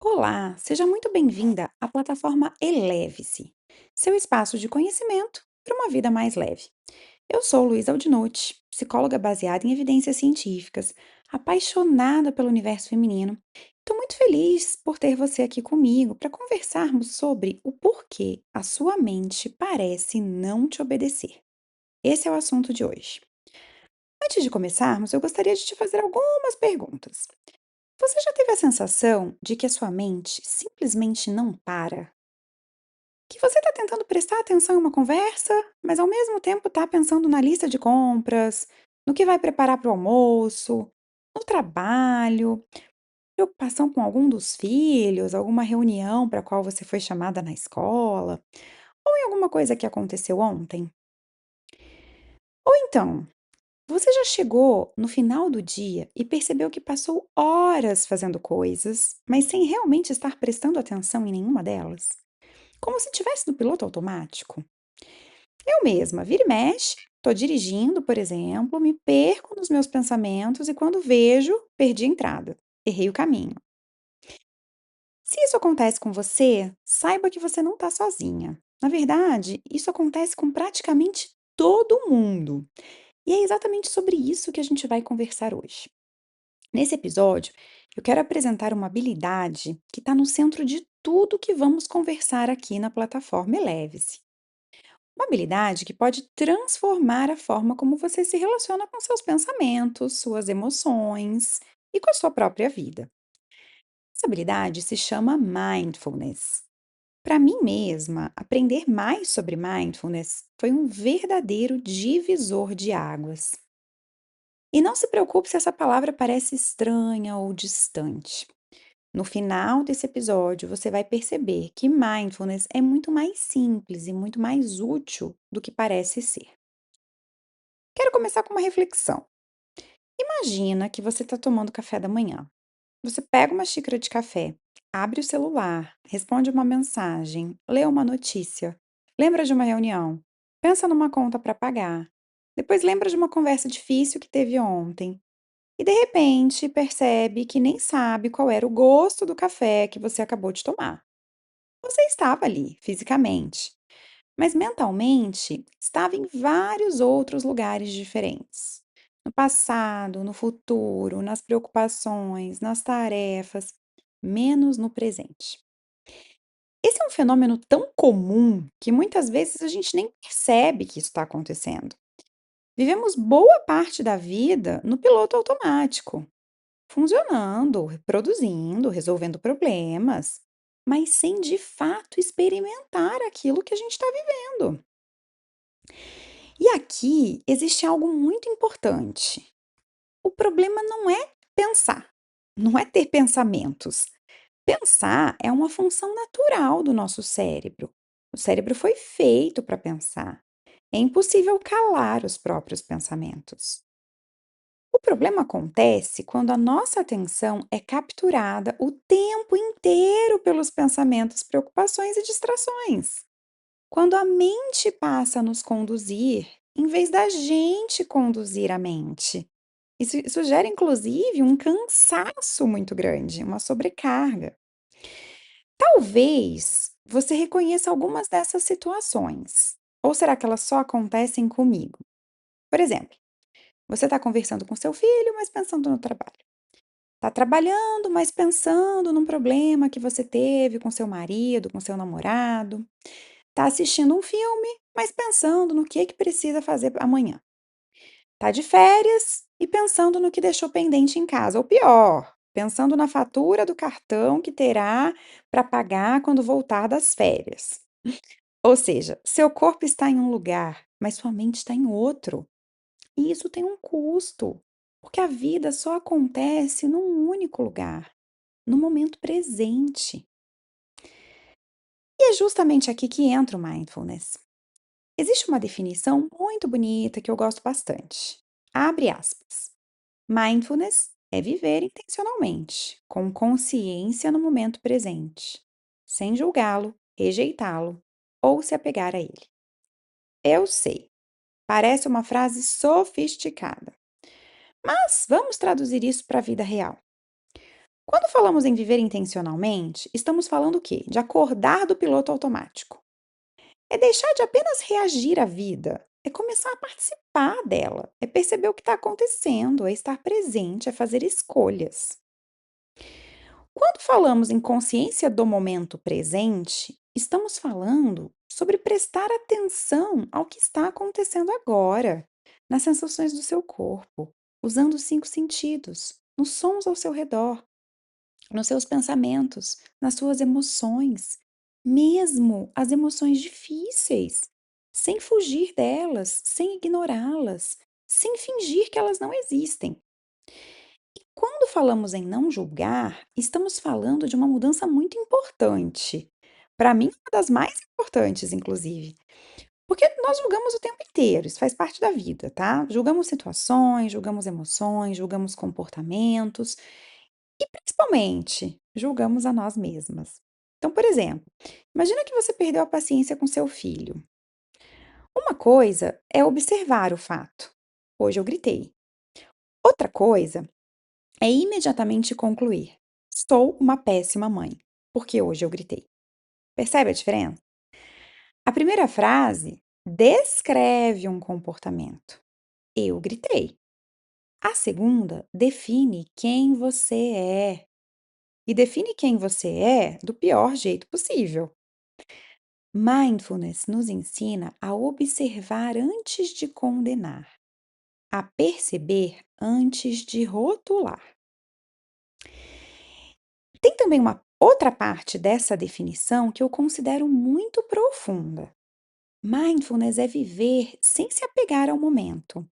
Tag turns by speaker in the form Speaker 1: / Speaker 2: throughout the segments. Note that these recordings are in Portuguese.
Speaker 1: Olá, seja muito bem-vinda à plataforma Eleve-se, seu espaço de conhecimento para uma vida mais leve. Eu sou Luísa Aldinucci, psicóloga baseada em evidências científicas, apaixonada pelo universo feminino. Estou muito feliz por ter você aqui comigo para conversarmos sobre o porquê a sua mente parece não te obedecer. Esse é o assunto de hoje. Antes de começarmos, eu gostaria de te fazer algumas perguntas. Você já teve a sensação de que a sua mente simplesmente não para? Que você está tentando prestar atenção em uma conversa, mas ao mesmo tempo está pensando na lista de compras, no que vai preparar para o almoço, no trabalho, preocupação com algum dos filhos, alguma reunião para a qual você foi chamada na escola, ou em alguma coisa que aconteceu ontem? Ou então, você já chegou no final do dia e percebeu que passou horas fazendo coisas, mas sem realmente estar prestando atenção em nenhuma delas? Como se estivesse no piloto automático? Eu mesma, vira e mexe, estou dirigindo, por exemplo, me perco nos meus pensamentos e quando vejo, perdi a entrada, errei o caminho. Se isso acontece com você, saiba que você não está sozinha. Na verdade, isso acontece com praticamente todo mundo. E é exatamente sobre isso que a gente vai conversar hoje. Nesse episódio, eu quero apresentar uma habilidade que está no centro de tudo que vamos conversar aqui na plataforma Eleve-se. Uma habilidade que pode transformar a forma como você se relaciona com seus pensamentos, suas emoções e com a sua própria vida. Essa habilidade se chama mindfulness. Para mim mesma, aprender mais sobre mindfulness foi um verdadeiro divisor de águas. E não se preocupe se essa palavra parece estranha ou distante. No final desse episódio, você vai perceber que mindfulness é muito mais simples e muito mais útil do que parece ser. Quero começar com uma reflexão. Imagina que você está tomando café da manhã. Você pega uma xícara de café, abre o celular, responde uma mensagem, lê uma notícia, lembra de uma reunião, pensa numa conta para pagar, depois lembra de uma conversa difícil que teve ontem e de repente percebe que nem sabe qual era o gosto do café que você acabou de tomar. Você estava ali, fisicamente, mas mentalmente estava em vários outros lugares diferentes. No passado, no futuro, nas preocupações, nas tarefas, menos no presente. Esse é um fenômeno tão comum que muitas vezes a gente nem percebe que isso está acontecendo. Vivemos boa parte da vida no piloto automático, funcionando, produzindo, resolvendo problemas, mas sem de fato experimentar aquilo que a gente está vivendo. E aqui existe algo muito importante. O problema não é pensar, não é ter pensamentos. Pensar é uma função natural do nosso cérebro. O cérebro foi feito para pensar. É impossível calar os próprios pensamentos. O problema acontece quando a nossa atenção é capturada o tempo inteiro pelos pensamentos, preocupações e distrações. Quando a mente passa a nos conduzir, em vez da gente conduzir a mente. Isso gera, inclusive, um cansaço muito grande, uma sobrecarga. Talvez você reconheça algumas dessas situações. Ou será que elas só acontecem comigo? Por exemplo, você está conversando com seu filho, mas pensando no trabalho. Está trabalhando, mas pensando num problema que você teve com seu marido, com seu namorado. Está assistindo um filme, mas pensando no que precisa fazer amanhã. Está de férias e pensando no que deixou pendente em casa. Ou pior, pensando na fatura do cartão que terá para pagar quando voltar das férias. Ou seja, seu corpo está em um lugar, mas sua mente está em outro. E isso tem um custo, porque a vida só acontece num único lugar, no momento presente. E é justamente aqui que entra o mindfulness. Existe uma definição muito bonita que eu gosto bastante. Abre aspas. Mindfulness é viver intencionalmente, com consciência no momento presente, sem julgá-lo, rejeitá-lo ou se apegar a ele. Eu sei, parece uma frase sofisticada, mas vamos traduzir isso para a vida real. Quando falamos em viver intencionalmente, estamos falando o quê? De acordar do piloto automático. É deixar de apenas reagir à vida, é começar a participar dela, é perceber o que está acontecendo, é estar presente, é fazer escolhas. Quando falamos em consciência do momento presente, estamos falando sobre prestar atenção ao que está acontecendo agora, nas sensações do seu corpo, usando os cinco sentidos, nos sons ao seu redor, nos seus pensamentos, nas suas emoções, mesmo as emoções difíceis, sem fugir delas, sem ignorá-las, sem fingir que elas não existem. Quando falamos em não julgar, estamos falando de uma mudança muito importante. Para mim, uma das mais importantes, inclusive. Porque nós julgamos o tempo inteiro, isso faz parte da vida, tá? Julgamos situações, julgamos emoções, julgamos comportamentos e, principalmente, julgamos a nós mesmas. Então, por exemplo, imagina que você perdeu a paciência com seu filho. Uma coisa é observar o fato. Hoje eu gritei. Outra coisa é imediatamente concluir: sou uma péssima mãe, porque hoje eu gritei. Percebe a diferença? A primeira frase descreve um comportamento. Eu gritei. A segunda define quem você é. E define quem você é do pior jeito possível. Mindfulness nos ensina a observar antes de condenar, a perceber antes de rotular. Tem também uma outra parte dessa definição que eu considero muito profunda. Mindfulness é viver sem se apegar ao momento.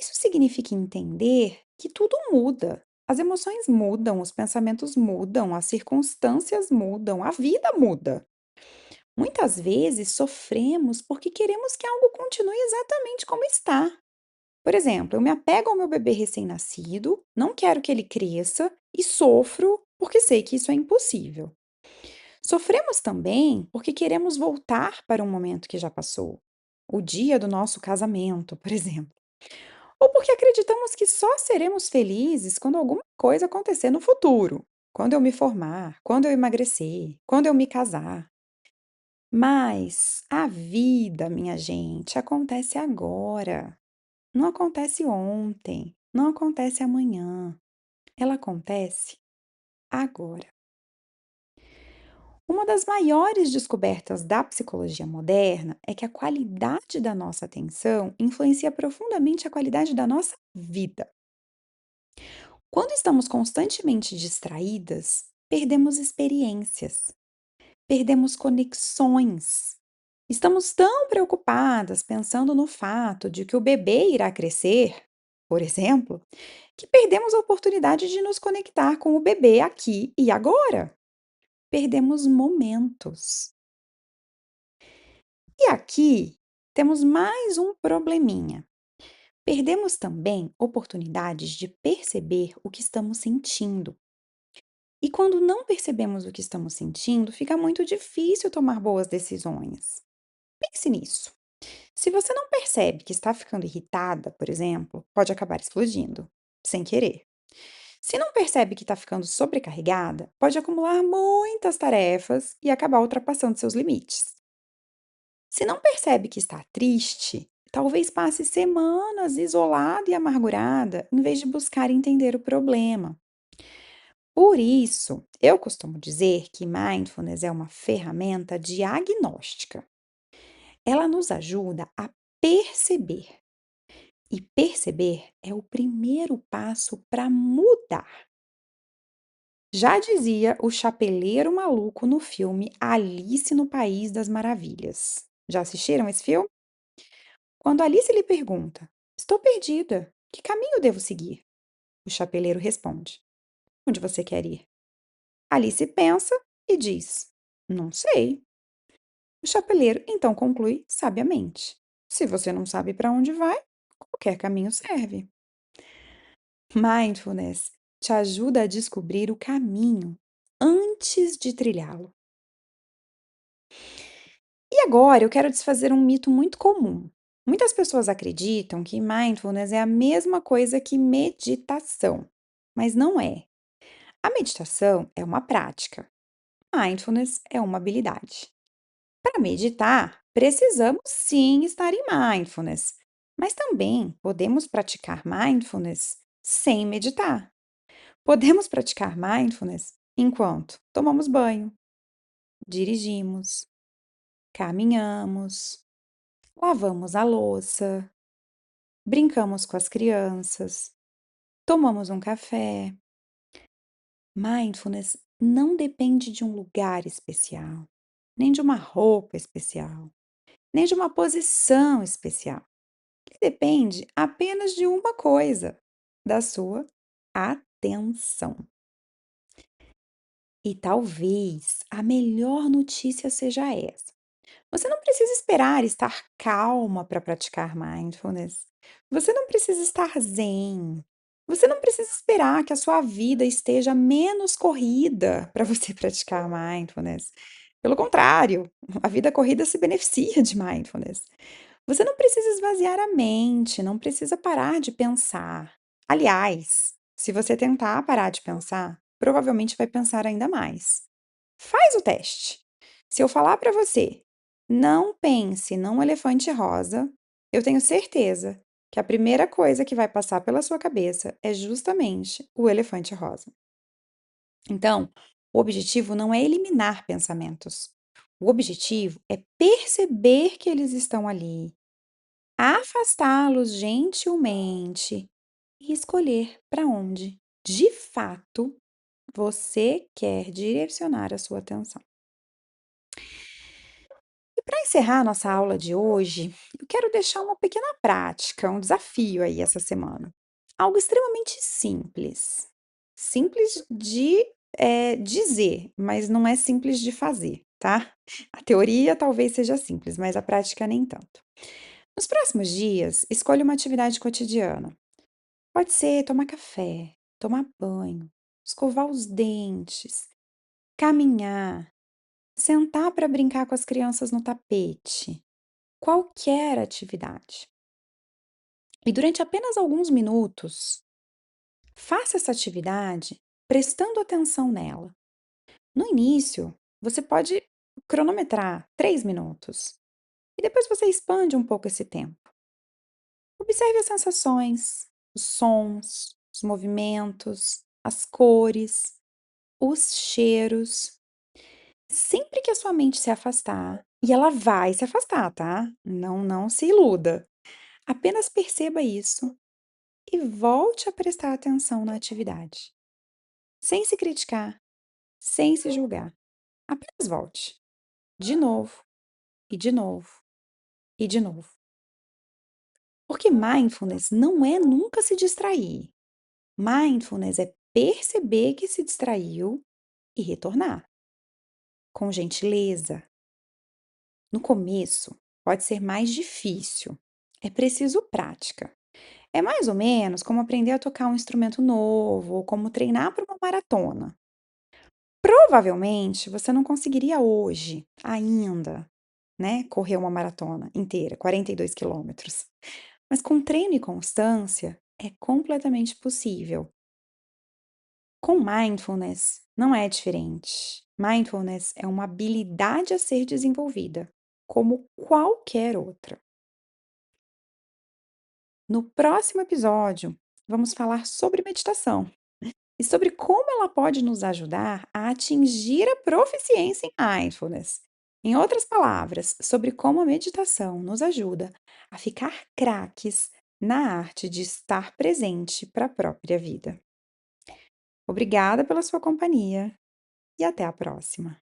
Speaker 1: Isso significa entender que tudo muda. As emoções mudam, os pensamentos mudam, as circunstâncias mudam, a vida muda. Muitas vezes sofremos porque queremos que algo continue exatamente como está. Por exemplo, eu me apego ao meu bebê recém-nascido, não quero que ele cresça e sofro porque sei que isso é impossível. Sofremos também porque queremos voltar para um momento que já passou, o dia do nosso casamento, por exemplo. Ou porque acreditamos que só seremos felizes quando alguma coisa acontecer no futuro, quando eu me formar, quando eu emagrecer, quando eu me casar. Mas a vida, minha gente, acontece agora. Não acontece ontem, não acontece amanhã. Ela acontece agora. Uma das maiores descobertas da psicologia moderna é que a qualidade da nossa atenção influencia profundamente a qualidade da nossa vida. Quando estamos constantemente distraídas, perdemos experiências, perdemos conexões. Estamos tão preocupadas pensando no fato de que o bebê irá crescer, por exemplo, que perdemos a oportunidade de nos conectar com o bebê aqui e agora. Perdemos momentos. E aqui temos mais um probleminha. Perdemos também oportunidades de perceber o que estamos sentindo. E quando não percebemos o que estamos sentindo, fica muito difícil tomar boas decisões. Pense nisso. Se você não percebe que está ficando irritada, por exemplo, pode acabar explodindo, sem querer. Se não percebe que está ficando sobrecarregada, pode acumular muitas tarefas e acabar ultrapassando seus limites. Se não percebe que está triste, talvez passe semanas isolada e amargurada em vez de buscar entender o problema. Por isso, eu costumo dizer que mindfulness é uma ferramenta diagnóstica. Ela nos ajuda a perceber. E perceber é o primeiro passo para mudar. Já dizia o chapeleiro maluco no filme Alice no País das Maravilhas. Já assistiram esse filme? Quando Alice lhe pergunta: Estou perdida, que caminho devo seguir? O chapeleiro responde: Onde você quer ir? Alice pensa e diz: Não sei. O chapeleiro então conclui sabiamente: Se você não sabe para onde vai, qualquer caminho serve. Mindfulness te ajuda a descobrir o caminho antes de trilhá-lo. E agora eu quero desfazer um mito muito comum. Muitas pessoas acreditam que mindfulness é a mesma coisa que meditação, mas não é. A meditação é uma prática, mindfulness é uma habilidade. Para meditar, precisamos sim estar em mindfulness, mas também podemos praticar mindfulness sem meditar. Podemos praticar mindfulness enquanto tomamos banho, dirigimos, caminhamos, lavamos a louça, brincamos com as crianças, tomamos um café. Mindfulness não depende de um lugar especial, nem de uma roupa especial, nem de uma posição especial. Depende apenas de uma coisa: da sua atenção. E talvez a melhor notícia seja essa. Você não precisa esperar estar calma para praticar mindfulness. Você não precisa estar zen. Você não precisa esperar que a sua vida esteja menos corrida para você praticar mindfulness. Pelo contrário, a vida corrida se beneficia de mindfulness. Você não precisa esvaziar a mente, não precisa parar de pensar. Aliás, se você tentar parar de pensar, provavelmente vai pensar ainda mais. Faz o teste. Se eu falar para você, não pense num elefante rosa, eu tenho certeza que a primeira coisa que vai passar pela sua cabeça é justamente o elefante rosa. Então, o objetivo não é eliminar pensamentos. O objetivo é perceber que eles estão ali, afastá-los gentilmente e escolher para onde, de fato, você quer direcionar a sua atenção. E para encerrar nossa aula de hoje, eu quero deixar uma pequena prática, um desafio aí essa semana. Algo extremamente simples. Simples de dizer, mas não é simples de fazer, tá? A teoria talvez seja simples, mas a prática nem tanto. Nos próximos dias, escolha uma atividade cotidiana. Pode ser tomar café, tomar banho, escovar os dentes, caminhar, sentar para brincar com as crianças no tapete. Qualquer atividade. E durante apenas alguns minutos, faça essa atividade prestando atenção nela. No início, você pode cronometrar 3 minutos e depois você expande um pouco esse tempo. Observe as sensações, os sons, os movimentos, as cores, os cheiros. Sempre que a sua mente se afastar, e ela vai se afastar, tá? Não se iluda. Apenas perceba isso e volte a prestar atenção na atividade, sem se criticar, sem se julgar. Apenas volte, de novo, e de novo, e de novo. Porque mindfulness não é nunca se distrair. Mindfulness é perceber que se distraiu e retornar, com gentileza. No começo, pode ser mais difícil. É preciso prática. É mais ou menos como aprender a tocar um instrumento novo ou como treinar para uma maratona. Provavelmente você não conseguiria hoje, ainda, né, correr uma maratona inteira, 42 quilômetros. Mas com treino e constância é completamente possível. Com mindfulness não é diferente. Mindfulness é uma habilidade a ser desenvolvida, como qualquer outra. No próximo episódio, vamos falar sobre meditação e sobre como ela pode nos ajudar a atingir a proficiência em mindfulness. Em outras palavras, sobre como a meditação nos ajuda a ficar craques na arte de estar presente para a própria vida. Obrigada pela sua companhia e até a próxima.